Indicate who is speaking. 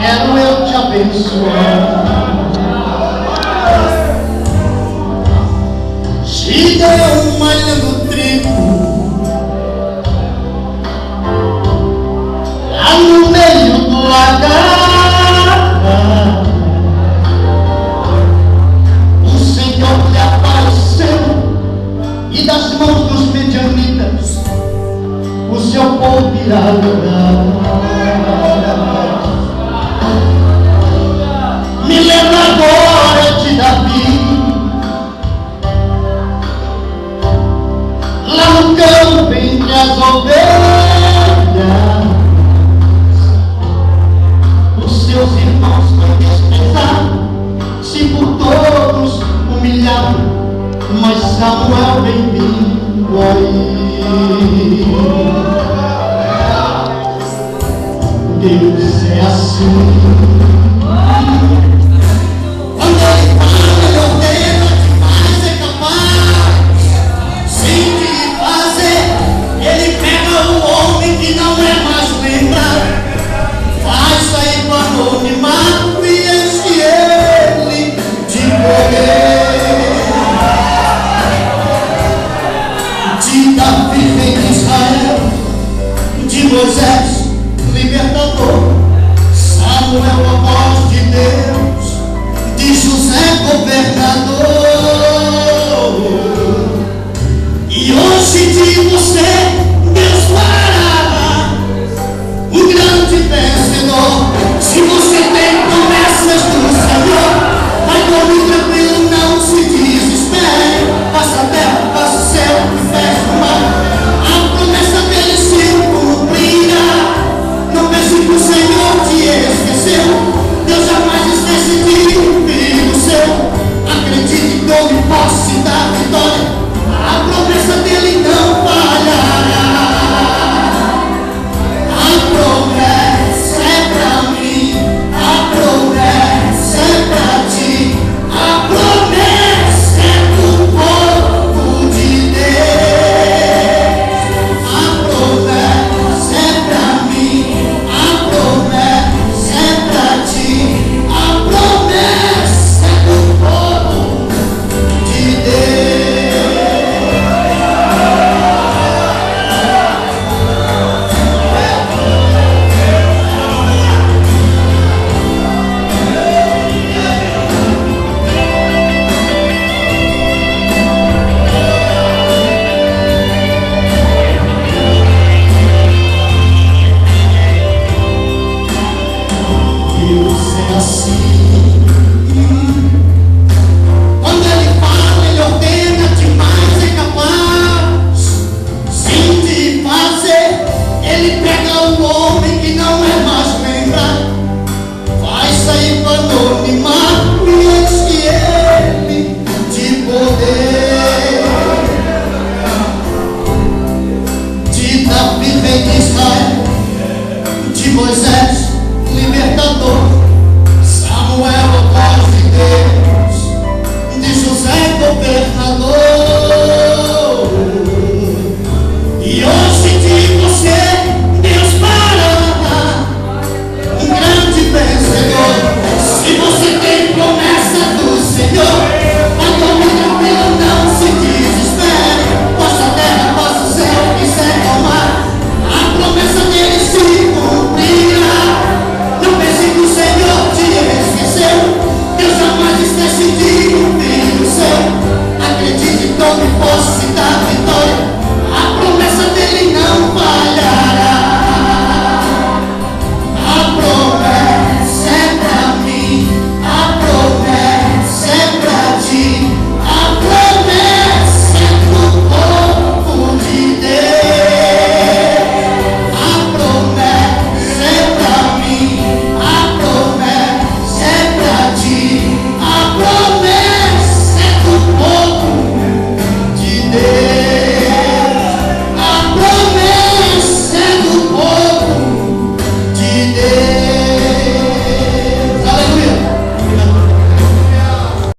Speaker 1: quero eu te abençoar. Te deu uma ilha do trigo lá no meio do lagar. O Senhor lhe apareceu e das mãos dos medianitas o seu povo irá orar. Me lembra agora de Davi, lá no campo entre as ovelhas. Os seus irmãos foi desprezado, se por todos humilhado, mas Samuel bem-vindo aí. Deus é assim. Moisés, libertador, Samuel, a voz de Deus, de José, governador. E hoje de você, Deus fará o grande vencedor. Se você tem promessas do Senhor, vai dormir tranquilo, não se desespere. Faça a terra, faça o céu, e feche o mar. A promessa dele se cumprirá. Não pense que o Senhor te esqueceu. Deus jamais esquece de um filho seu. Acredite que houve posse da vitória. A promessa dele não falhará. A promessa é pra mim, a promessa é pra ti, a promessa é do povo de Deus. A promessa é pra mim, a promessa é pra ti, a promessa é do povo de Deus. Deus é assim.